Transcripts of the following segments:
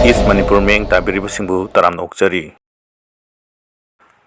East Manipur Meng Tabiribasingbu Taram Okchari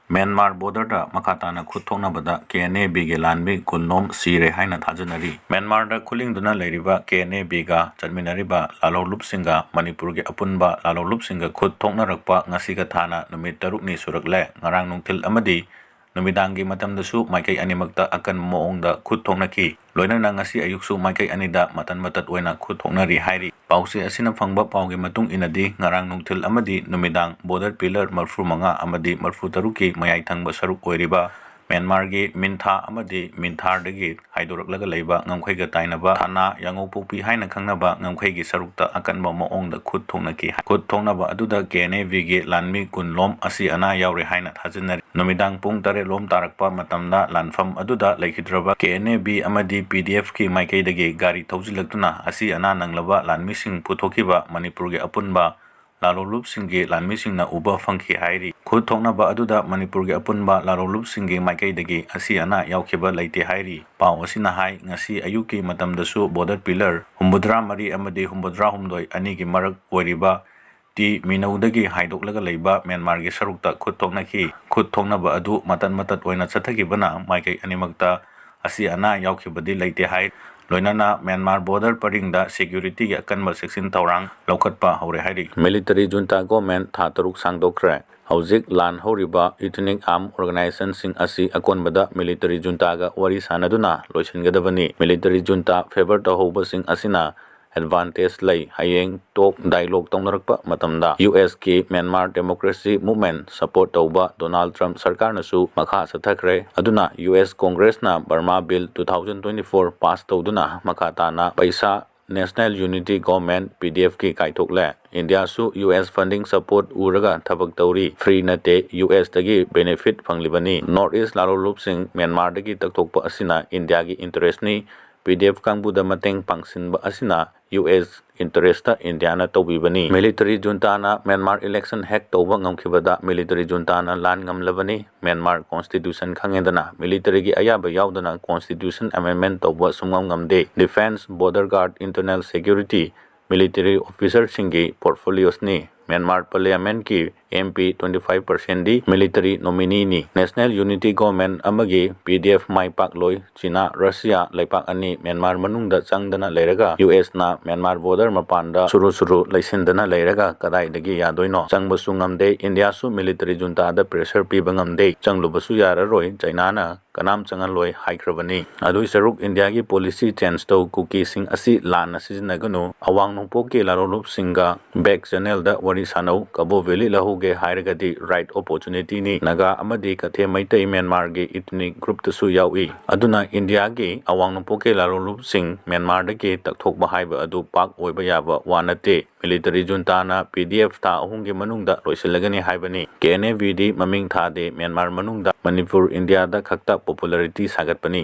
Myanmar border da makatana khutthongna bada KNA-B ge lanbi kunnom Sire haina thajanari Myanmar da khulingduna leiriba KNA-B ga chadminariba lalolup singa Manipur ge apunba lalolup singa khutthongna rakpa ngasiga thana numit tarukni surakle ngarang nungthil amadi numidangi matamdasu maikai animakta akan moongda khutthongnaki loinana ngasi ayuksu maikai anida matan matat oina khutthongnari hairi pause asina phangba paugi matung inadi ngarang nungthil amadi numidang border pillar marfu manga amadi marfu taruki mayai thangba saruk oiriba Myanmar gi Mintha amadi Minthar dagi haidoraklaga leiba ngamkhaiga tainaba thana yangopokpi haina khangnaba ngamkhaigi sarukta akanba moongda khutthongnaki khutthongnaba aduda KNA-B gi lanmi kunlom asi ana yaure haina thajinari numidang pung tare lom tarakpa matamda lanfam aduda laikhidraba KNA-B amadi PDF ki maikaidagi gari thaujilaktuna asi ana nanglaba lanmising puthokiba Manipur gi apunba lalolup singi lanmisingna uba fangki hairi khutthongnaba aduda Manipur gi apunba lalolup singi maikaidagi asi ana yaukhiba leite hairi pau asina hai ngasi ayuki matamdasu border pillar humbudra mari amadi humbudra humdoi ani gi marak oiriba ti minaudagi haidoklaga leiba Myanmar gi sarukta khutthongnaba adu matan matat oina chathagibana maikai animakta asi ana yaukhibadi leite hai loinana Myanmar border paringda security gi akanba section taurang laukhatpa haure hairi military junta government tha taruk sangdokre hauzik lan horiba ethnic armed organization sing asi akonbada military junta ga wari sanaduna loisingadabani military junta favor ta hoba sing asina advantage lay hayeng talk dialogue tongnarakpa matamda US ki Myanmar democracy movement support tauba Donald Trump sarkar nasu makha sathakre aduna US Congress na Burma bill 2024 pass tauduna makha tana paisa National Unity Government PDF ki kaithokle India su US funding support uraga thabak tauri free nate US tagi benefit phanglibani North East lalolup sing Myanmar dagi takthokpa asina India gi interest ni PDF kangbuda mateng pangsinba asina US interest ta Indiana tawbibani military junta na Myanmar election hack tawba ngamkhibada military junta na lan ngamlabani Myanmar constitution khangedana military gi ayaba yaudana constitution amendment tawba sumngam ngamde defense border guard internal security military officer singi portfolios ni Myanmar parliament ki MP 25% di military nominee ni National Unity Government amagi PDF mai pak loi China Russia leipak ani Myanmar manungda changdana leiraga US na Myanmar border mapanda suru laisindana leiraga kadai dagi yadoino changbasu ngamde India su military junta da pressure piba ngamde changlubasu yararoi China na kanam changan loi haikrabani adui saruk India gi policy change to cookie sing asi lana sizinaganu awang nongpok ki larolup singa back channel da wari sanau Cabo Valley lahuge hairagadi right opportunity ni naga amadi kathe maitai Myanmar gi ethnic group tasu yawi aduna India gi awang nongpok ki larolup sing Myanmar da gi takthokba haiba adu pak oiba yaba wanate military junta na PDF tha ahungi manungda loisilagani haibani KNA-B di maming thade Myanmar manungda Manipur India da khakta popularity sagatpani